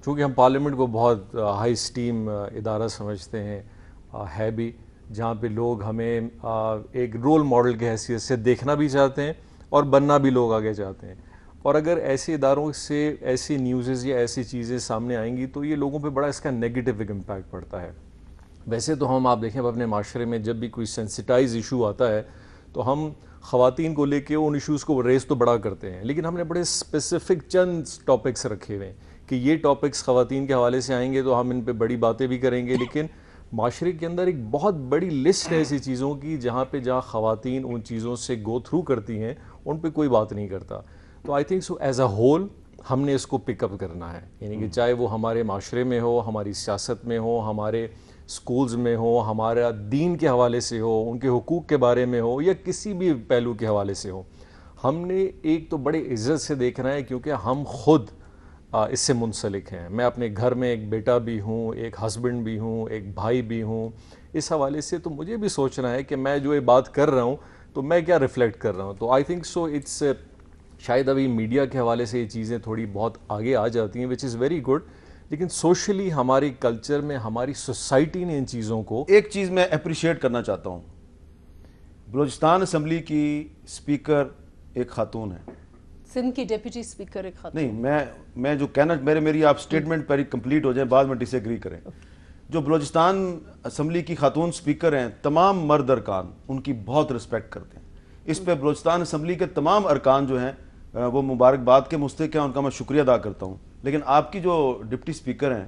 Speaker 3: چونکہ ہم پارلیمنٹ کو بہت ہائی اسٹیم ادارہ سمجھتے ہیں، ہے بھی، جہاں پہ لوگ ہمیں ایک رول ماڈل کی حیثیت سے دیکھنا بھی چاہتے ہیں اور بننا بھی لوگ آگے چاہتے ہیں. اور اگر ایسے اداروں سے ایسی نیوزز یا ایسی چیزیں سامنے آئیں گی تو یہ لوگوں پہ بڑا اس کا نیگیٹو امپیکٹ پڑتا ہے. ویسے تو آپ دیکھیں اپنے معاشرے میں جب بھی کوئی سینسیٹائز ایشو آتا ہے تو ہم خواتین کو لے کے ان ایشوز کو ریز تو بڑا کرتے ہیں، لیکن ہم نے بڑے اسپیسیفک چند ٹاپکس رکھے ہوئے ہیں کہ یہ ٹاپکس خواتین کے حوالے سے آئیں گے تو ہم ان پہ بڑی باتیں بھی کریں گے. لیکن معاشرے کے اندر ایک بہت بڑی لسٹ ہے ایسی چیزوں کی جہاں خواتین ان چیزوں سے گو تھرو کرتی ہیں، ان پہ کوئی بات نہیں کرتا. تو I think so as a whole ہم نے اس کو پک اپ کرنا ہے، یعنی کہ چاہے وہ ہمارے معاشرے میں ہو، ہماری سیاست میں ہو، ہمارے سکولز میں ہو، ہمارا دین کے حوالے سے ہو، ان کے حقوق کے بارے میں ہو، یا کسی بھی پہلو کے حوالے سے ہو. ہم نے ایک تو بڑے عزت سے دیکھنا ہے کیونکہ ہم خود اس سے منسلک ہیں. میں اپنے گھر میں ایک بیٹا بھی ہوں، ایک ہسبینڈ بھی ہوں، ایک بھائی بھی ہوں. اس حوالے سے تو مجھے بھی سوچنا ہے کہ میں جو یہ بات کر رہا ہوں تو میں کیا ریفلیکٹ کر رہا ہوں. تو آئی تھنک سو اٹس، شاید ابھی میڈیا کے حوالے سے یہ چیزیں تھوڑی بہت آگے آ جاتی ہیں وچ از ویری گڈ، لیکن سوشلی ہماری کلچر میں ہماری سوسائٹی نے ان چیزوں کو،
Speaker 1: ایک چیز میں اپریشیٹ کرنا چاہتا ہوں، بلوچستان اسمبلی کی اسپیکر ایک خاتون ہے،
Speaker 4: سندھ کی ڈیپٹی اسپیکر ایک خاتون.
Speaker 1: نہیں، میں جو کہنا میری آپ سٹیٹمنٹ پر ہی کمپلیٹ ہو جائیں، بعد میں ڈس ایگری کریں. جو بلوچستان اسمبلی کی خاتون سپیکر ہیں تمام مرد ارکان ان کی بہت رسپیکٹ کرتے ہیں. اس پہ بلوچستان اسمبلی کے تمام ارکان جو ہیں وہ مبارکباد کے مستحق ہیں, ان کا میں شکریہ ادا کرتا ہوں. لیکن آپ کی جو ڈپٹی سپیکر ہیں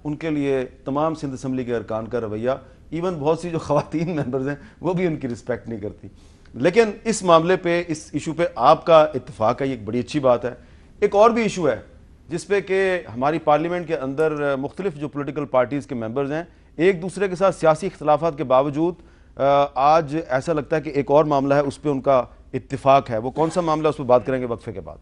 Speaker 1: ان کے لیے تمام سندھ اسمبلی کے ارکان کا رویہ, ایون بہت سی جو خواتین ممبرز ہیں وہ بھی ان کی رسپیکٹ نہیں کرتی. لیکن اس معاملے پہ, اس ایشو پہ آپ کا اتفاق ہے, یہ ایک بڑی اچھی بات ہے. ایک اور بھی ایشو ہے جس پہ کہ ہماری پارلیمنٹ کے اندر مختلف جو پولیٹیکل پارٹیز کے ممبرز ہیں ایک دوسرے کے ساتھ سیاسی اختلافات کے باوجود آج ایسا لگتا ہے کہ ایک اور معاملہ ہے اس پہ ان کا اتفاق ہے. وہ کون سا معاملہ, اس پہ بات کریں گے وقفے کے بعد.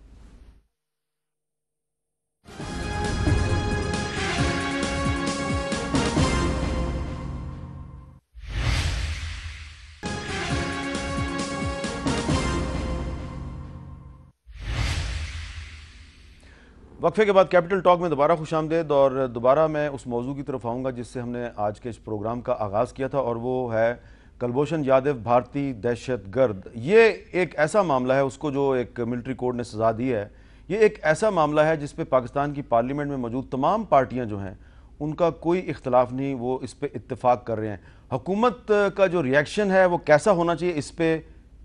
Speaker 1: وقفے کے بعد کیپٹل ٹاک میں دوبارہ خوش آمدید, اور دوبارہ میں اس موضوع کی طرف آؤں گا جس سے ہم نے آج کے اس پروگرام کا آغاز کیا تھا, اور وہ ہے کلبھوشن یادو بھارتی دہشت گرد. یہ ایک ایسا معاملہ ہے, اس کو جو ایک ملٹری کورٹ نے سزا دی ہے, یہ ایک ایسا معاملہ ہے جس پہ پاکستان کی پارلیمنٹ میں موجود تمام پارٹیاں جو ہیں ان کا کوئی اختلاف نہیں, وہ اس پہ اتفاق کر رہے ہیں. حکومت کا جو ریئیکشن ہے وہ کیسا ہونا چاہیے اس پہ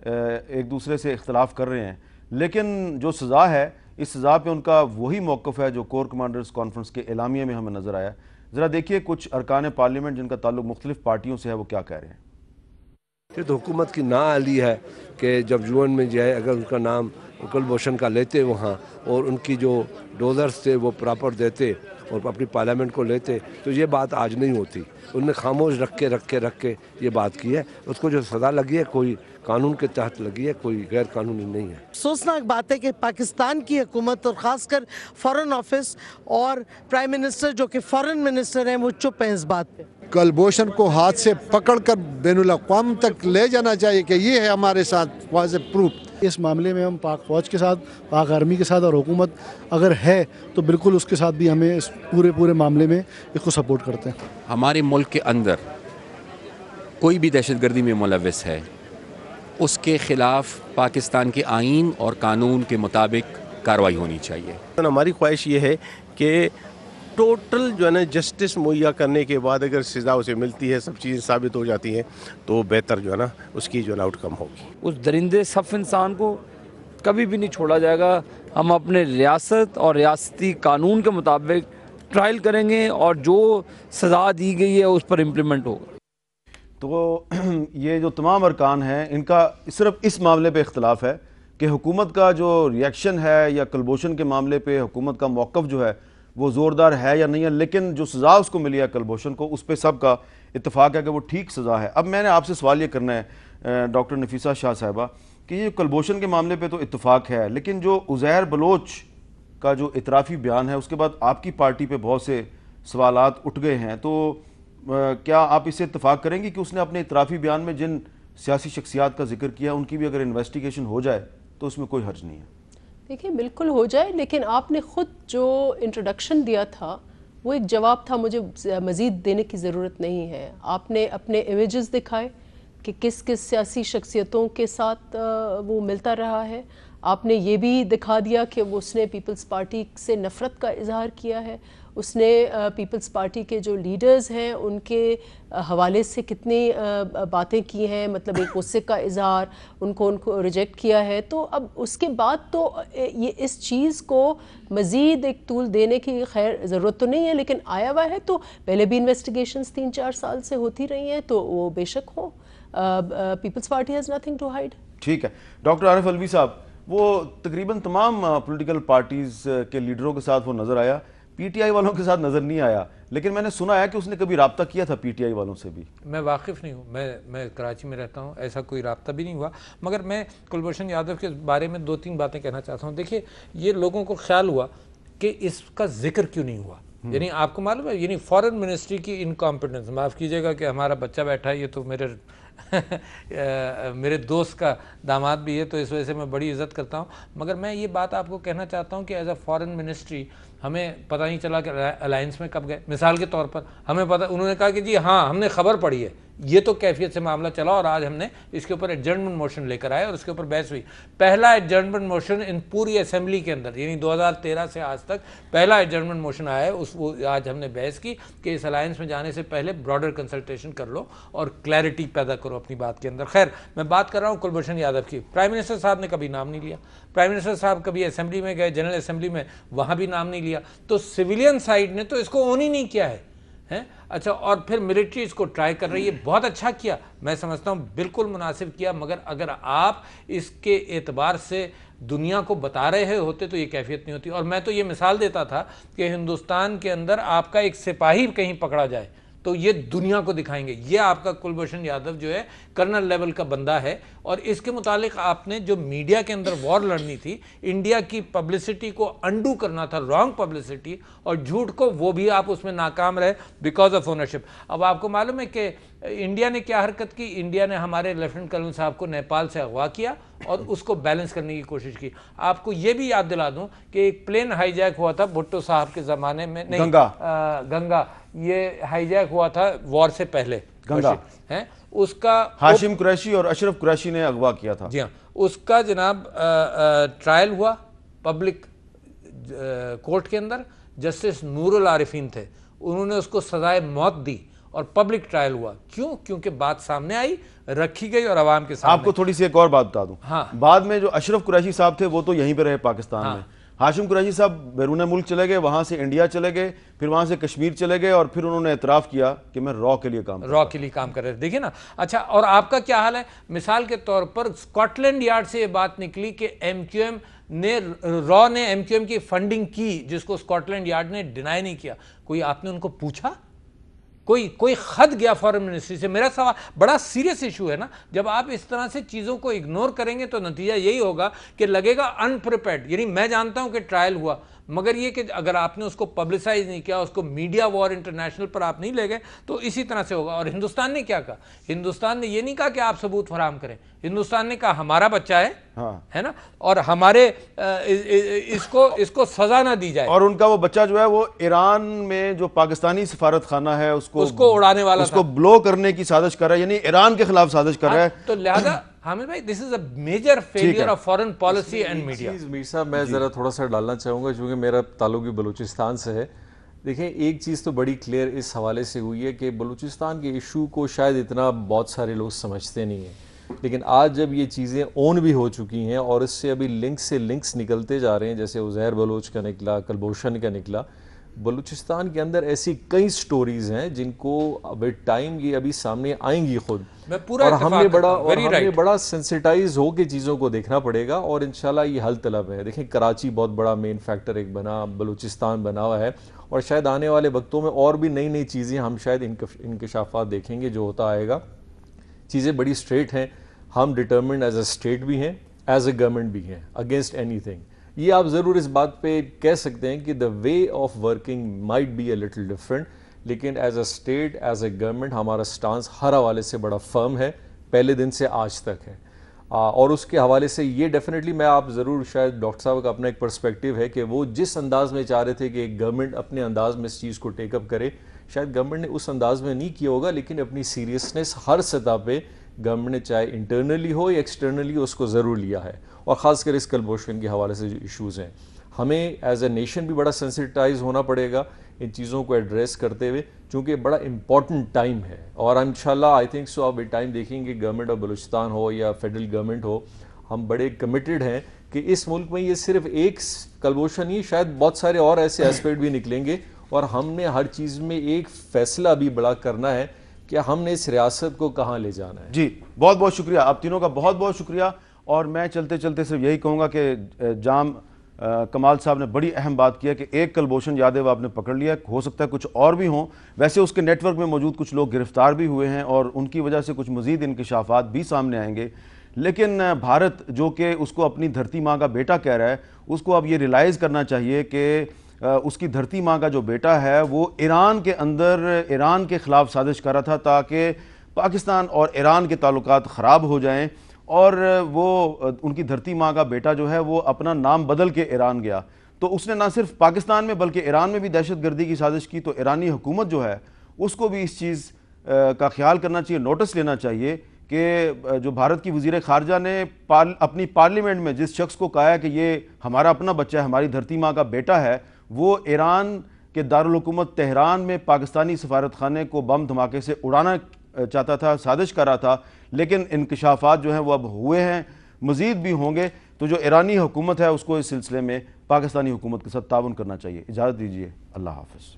Speaker 1: ایک دوسرے سے اختلاف کر رہے ہیں, لیکن جو سزا ہے اس سزا پہ ان کا وہی موقف ہے جو کور کمانڈرز کانفرنس کے اعلامیے میں ہمیں نظر آیا. ذرا دیکھیے کچھ ارکان پارلیمنٹ جن کا تعلق مختلف پارٹیوں سے ہے وہ کیا کہہ رہے ہیں.
Speaker 6: یہ تو حکومت کی نااہلی ہے کہ جب یون میں جائے اگر ان کا نام کلبھوشن کا لیتے وہاں, اور ان کی جو ڈونرز تھے وہ پراپر دیتے اور اپنی پارلیمنٹ کو لیتے, تو یہ بات آج نہیں ہوتی. ان نے خاموش رکھ کے یہ بات کی ہے. اس کو جو سزا لگی ہے کوئی قانون کے تحت لگی ہے, کوئی غیر قانونی نہیں ہے.
Speaker 7: افسوسناک بات ہے کہ پاکستان کی حکومت اور خاص کر فارن آفس اور پرائم منسٹر جو کہ فارن منسٹر ہیں وہ چپ ہیں اس بات پہ.
Speaker 8: کلبھوشن کو ہاتھ سے پکڑ کر بین الاقوام تک لے جانا چاہیے کہ یہ ہے ہمارے ساتھ واضح پروف.
Speaker 9: اس معاملے میں ہم پاک فوج کے ساتھ, پاک آرمی کے ساتھ, اور حکومت اگر ہے تو بالکل اس کے ساتھ بھی ہمیں اس پورے معاملے میں اس کو سپورٹ کرتے ہیں.
Speaker 10: ہمارے ملک کے اندر کوئی بھی دہشت گردی میں ملوث ہے اس کے خلاف پاکستان کے آئین اور قانون کے مطابق کارروائی ہونی چاہیے.
Speaker 11: ہماری خواہش یہ ہے کہ ٹوٹل جو ہے نا جسٹس مہیا کرنے کے بعد اگر سزا اسے ملتی ہے, سب چیزیں ثابت ہو جاتی ہیں, تو بہتر جو ہے نا اس کی جو ہے نا آؤٹ کم ہوگی.
Speaker 12: اس درندے صف انسان کو کبھی بھی نہیں چھوڑا جائے گا. ہم اپنے ریاست اور ریاستی قانون کے مطابق ٹرائل کریں گے اور جو سزا دی گئی ہے اس پر امپلیمنٹ ہوگا.
Speaker 1: تو یہ جو تمام ارکان ہیں ان کا صرف اس معاملے پہ اختلاف ہے کہ حکومت کا جو ریئیکشن ہے یا کلبھوشن کے معاملے پہ حکومت کا موقف جو ہے وہ زوردار ہے یا نہیں ہے, لیکن جو سزا اس کو ملی ہے کلبھوشن کو اس پہ سب کا اتفاق ہے کہ وہ ٹھیک سزا ہے. اب میں نے آپ سے سوال یہ کرنا ہے ڈاکٹر نفیسہ شاہ صاحبہ کہ یہ کلبھوشن کے معاملے پہ تو اتفاق ہے, لیکن جو عزیر بلوچ کا جو اعترافی بیان ہے اس کے بعد آپ کی پارٹی پہ بہت سے سوالات اٹھ گئے ہیں, تو کیا آپ اس سے اتفاق کریں گے کہ اس نے اپنے اعترافی بیان میں جن سیاسی شخصیات کا ذکر کیا ان کی بھی اگر انویسٹیگیشن ہو جائے تو اس میں کوئی حرج نہیں ہے؟
Speaker 4: دیکھیں بالکل ہو جائے, لیکن آپ نے خود جو انٹروڈکشن دیا تھا وہ ایک جواب تھا, مجھے مزید دینے کی ضرورت نہیں ہے. آپ نے اپنے امیجز دکھائے کہ کس کس سیاسی شخصیتوں کے ساتھ وہ ملتا رہا ہے. آپ نے یہ بھی دکھا دیا کہ اس نے پیپلز پارٹی سے نفرت کا اظہار کیا ہے, اس نے پیپلز پارٹی کے جو لیڈرز ہیں ان کے حوالے سے کتنی باتیں کی ہیں, مطلب ایک غصے کا اظہار, ان کو ریجیکٹ کیا ہے. تو اب اس کے بعد تو یہ اس چیز کو مزید ایک طول دینے کی خیر ضرورت تو نہیں ہے, لیکن آیا ہوا ہے تو پہلے بھی انویسٹیگیشنز 3-4 سال سے ہوتی رہی ہیں تو وہ بے شک ہو. Peoples Party has nothing to hide.
Speaker 1: ٹھیک ہے. ڈاکٹر عارف علوی صاحب, وہ تقریباً تمام پولیٹیکل پارٹیز کے لیڈروں کے ساتھ وہ نظر آیا, پی ٹی آئی والوں کے ساتھ نظر نہیں آیا, لیکن میں نے سنا ہے کہ اس نے کبھی رابطہ کیا تھا پی ٹی آئی والوں سے بھی.
Speaker 5: میں واقف نہیں ہوں, میں کراچی میں رہتا ہوں, ایسا کوئی رابطہ بھی نہیں ہوا, مگر میں کلبھوشن یادو کے بارے میں 2-3 باتیں کہنا چاہتا ہوں. دیکھیے یہ لوگوں کو خیال ہوا کہ اس کا ذکر کیوں نہیں ہوا, یعنی آپ کو معلوم ہے یعنی فارن منسٹری کی انکمپیٹنس, معاف کیجئے گا کہ ہمارا بچہ بیٹھا ہے, یہ تو میرے دوست کا داماد بھی ہے تو اس وجہ سے میں بڑی عزت کرتا ہوں, مگر میں یہ بات آپ کو کہنا چاہتا ہوں کہ ایز اے فارن منسٹری ہمیں پتہ نہیں چلا کہ الائنس میں کب گئے. مثال کے طور پر ہمیں پتہ, انہوں نے کہا کہ جی ہاں ہم نے خبر پڑھی ہے یہ تو کیفیت سے معاملہ چلا اور آج ہم نے اس کے اوپر ایڈجرنمنٹ موشن لے کر آئے اور اس کے اوپر بحث ہوئی. پہلا ایڈجرنمنٹ موشن ان پوری اسمبلی کے اندر یعنی 2013 سے آج تک پہلا ایڈجرنمنٹ موشن آیا ہے. آج ہم نے بحث کی کہ اس الائنس میں جانے سے پہلے براڈر کنسلٹیشن کر لو اور کلیئرٹی پیدا کرو اپنی بات کے اندر. خیر میں بات کر رہا ہوں کلبھوشن یادو کی. پرائم منسٹر صاحب نے کبھی نام نہیں لیا. پرائم منسٹر صاحب کبھی اسمبلی میں گئے, جنرل اسمبلی میں, وہاں بھی نام نہیں لیا. تو سویلین سائیڈ نے تو اس کو اون ہی نہیں کیا ہے. اچھا, اور پھر ملٹری اس کو ٹرائی کر رہی ہے. بہت اچھا کیا, میں سمجھتا ہوں بالکل مناسب کیا, مگر اگر آپ اس کے اعتبار سے دنیا کو بتا رہے ہوتے تو یہ کیفیت نہیں ہوتی. اور میں تو یہ مثال دیتا تھا کہ ہندوستان کے اندر آپ کا ایک سپاہی کہیں پکڑا جائے تو یہ دنیا کو دکھائیں گے یہ آپ کا کلبھوشن یادو جو ہے کرنل لیول کا بندہ ہے. اور اس کے متعلق آپ نے جو میڈیا کے اندر وار لڑنی تھی, انڈیا کی پبلسٹی کو انڈو کرنا تھا, رانگ پبلسٹی اور جھوٹ کو, وہ بھی آپ اس میں ناکام رہے بیکاز آف اونرشپ. اب آپ کو معلوم ہے کہ انڈیا نے کیا حرکت کی. انڈیا نے ہمارے لیفٹیننٹ کرنل صاحب کو نیپال سے اغوا کیا اور اس کو بیلنس کرنے کی کوشش کی. آپ کو یہ بھی یاد دلا دوں کہ ایک پلین ہائی جیک ہوا تھا بھٹو صاحب کے زمانے میں, نہیں گنگا, یہ ہائی جیک ہوا تھا وار سے پہلے,
Speaker 1: گنگا
Speaker 5: ہے اس کا
Speaker 1: ہاشم قریشی اور اشرف قریشی نے اغوا کیا تھا.
Speaker 5: جی ہاں, اس کا جناب ٹرائل ہوا پبلک کورٹ کے اندر. جسٹس نور العارفین تھے, انہوں نے اس کو سزائے موت دی اور پبلک ٹرائل ہوا. کیوں؟ کیونکہ بات سامنے آئی, رکھی گئی اور عوام کے سامنے.
Speaker 1: آپ کو تھوڑی سی ایک اور بات بتا دوں.
Speaker 5: ہاں,
Speaker 1: بعد میں جو اشرف قریشی صاحب تھے وہ تو یہیں پہ رہے پاکستان میں. ہاشم قریشی صاحب بیرون ملک چلے گئے, وہاں سے انڈیا چلے گئے, پھر وہاں سے کشمیر چلے گئے اور پھر انہوں نے اعتراف کیا کہ میں را کے لیے کام کر رہے. دیکھیں نا. اچھا, اور آپ کا کیا حال ہے؟ مثال کے طور پر اسکاٹ لینڈ یارڈ سے یہ بات نکلی کہ ایم کیو ایم نے را نے ایم کیو ایم کی فنڈنگ کی, جس کو اسکاٹ لینڈ یارڈ نے ڈینائی نہیں کیا. کوئی آپ نے ان کو پوچھا؟ کوئی خط گیا فارن منسٹری سے؟ میرا سوال بڑا سیریس ایشو ہے نا. جب آپ اس طرح سے چیزوں کو اگنور کریں گے تو نتیجہ یہی ہوگا کہ لگے گا انپریپیئرڈ. یعنی میں جانتا ہوں کہ ٹرائل ہوا, مگر یہ کہ اگر آپ نے اس کو پبلسائز نہیں کیا, اس کو میڈیا وار انٹرنیشنل پر آپ نہیں لے گئے تو اسی طرح سے ہوگا. اور ہندوستان نے کیا کہا؟ ہندوستان نے یہ نہیں کہا کہ آپ ثبوت فراہم کریں. ہندوستان نے کہا ہمارا بچہ ہے نا, اور ہمارے اس کو سزا نہ دی جائے. اور ان کا وہ بچہ جو ہے وہ ایران میں جو پاکستانی سفارت خانہ ہے اس کو
Speaker 5: اڑانے والا,
Speaker 1: اس کو بلو کرنے کی سازش کر رہا ہے, یعنی ایران کے خلاف سازش کر رہا ہے.
Speaker 5: تو لہذا حامد بھائی, this is a major failure of foreign policy and media.
Speaker 3: میر صاحب میں ذرا تھوڑا سا ڈالنا چاہوں گا چونکہ میرا تعلق بھی بلوچستان سے ہے. دیکھیں, ایک چیز تو بڑی کلیئر اس حوالے سے ہوئی ہے کہ بلوچستان کے ایشو کو شاید اتنا بہت سارے لوگ سمجھتے نہیں ہیں, لیکن آج جب یہ چیزیں اون بھی ہو چکی ہیں اور اس سے ابھی لنکس نکلتے جا رہے ہیں, جیسے عزیر بلوچ کا نکلا, کلبھوشن کا نکلا, بلوچستان کے اندر ایسی کئی سٹوریز ہیں جن کو اب ٹائم یہ ابھی سامنے آئیں گی خود, اور ہمیں بڑا سینسیٹائز ہو کے چیزوں کو دیکھنا پڑے گا اور انشاءاللہ یہ حل طلب ہے. دیکھیں, کراچی بہت بڑا مین فیکٹر ایک بنا, بلوچستان بنا ہوا ہے, اور شاید آنے والے وقتوں میں اور بھی نئی چیزیں ہم شاید انکشافات دیکھیں گے جو ہوتا آئے گا. چیزیں بڑی اسٹریٹ ہیں, ہم ڈٹرمنڈ ایز اے اسٹیٹ بھی ہیں, ایز اے گورنمنٹ بھی ہیں, اگینسٹ اینی تھنگ. یہ آپ ضرور اس بات پہ کہہ سکتے ہیں کہ the way of working might be a little different, لیکن as a state, as a government ہمارا سٹانس ہر حوالے سے بڑا فرم ہے, پہلے دن سے آج تک ہے. اور اس کے حوالے سے یہ ڈیفینیٹلی میں آپ ضرور, شاید ڈاکٹر صاحب کا اپنا ایک پرسپیکٹیو ہے کہ وہ جس انداز میں چاہ رہے تھے کہ ایک گورنمنٹ اپنے انداز میں اس چیز کو ٹیک اپ کرے, شاید گورنمنٹ نے اس انداز میں نہیں کیا ہوگا, لیکن اپنی سیریسنس ہر سطح پہ گورنمنٹ نے چاہے انٹرنلی ہو یا ایکسٹرنلی اس کو ضرور لیا ہے. اور خاص کر اس کلبھوشن کے حوالے سے جو ایشوز ہیں, ہمیں ایز اے نیشن بھی بڑا سینسیٹائز ہونا پڑے گا ان چیزوں کو ایڈریس کرتے ہوئے, چونکہ بڑا امپورٹنٹ ٹائم ہے. اور انشاءاللہ آئی تھنک سو آپ ٹائم دیکھیں گے, گورنمنٹ آف بلوچستان ہو یا فیڈرل گورنمنٹ ہو, ہم بڑے کمیٹڈ ہیں کہ اس ملک میں یہ صرف ایک کلبھوشن ہی, شاید بہت سارے اور ایسے ایسپیکٹ بھی نکلیں گے, اور ہم نے ہر چیز میں ایک فیصلہ بھی بڑا کرنا ہے کہ ہم نے اس ریاست کو کہاں لے جانا ہے.
Speaker 1: جی بہت بہت شکریہ, آپ تینوں کا بہت بہت شکریہ. اور میں چلتے چلتے صرف یہی کہوں گا کہ جام کمال صاحب نے بڑی اہم بات کیا کہ ایک کلبھوشن یادو آپ نے پکڑ لیا, ہو سکتا ہے کچھ اور بھی ہوں. ویسے اس کے نیٹ ورک میں موجود کچھ لوگ گرفتار بھی ہوئے ہیں اور ان کی وجہ سے کچھ مزید انکشافات بھی سامنے آئیں گے, لیکن بھارت جو کہ اس کو اپنی دھرتی ماں کا بیٹا کہہ رہا ہے, اس کو اب یہ ریلائز کرنا چاہیے کہ اس کی دھرتی ماں کا جو بیٹا ہے وہ ایران کے اندر ایران کے خلاف سازش کر رہا تھا تاکہ پاکستان اور ایران کے تعلقات خراب ہو جائیں, اور وہ ان کی دھرتی ماں کا بیٹا جو ہے وہ اپنا نام بدل کے ایران گیا. تو اس نے نہ صرف پاکستان میں بلکہ ایران میں بھی دہشت گردی کی سازش کی. تو ایرانی حکومت جو ہے اس کو بھی اس چیز کا خیال کرنا چاہیے, نوٹس لینا چاہیے کہ جو بھارت کی وزیر خارجہ نے اپنی پارلیمنٹ میں جس شخص کو کہا ہے کہ یہ ہمارا اپنا بچہ ہے, ہماری دھرتی ماں کا بیٹا ہے, وہ ایران کے دارالحکومت تہران میں پاکستانی سفارت خانے کو بم دھماکے سے اڑانا چاہتا تھا, سازش کر رہا تھا. لیکن انکشافات جو ہیں وہ اب ہوئے ہیں, مزید بھی ہوں گے. تو جو ایرانی حکومت ہے اس کو اس سلسلے میں پاکستانی حکومت کے ساتھ تعاون کرنا چاہیے. اجازت دیجیے, اللہ حافظ.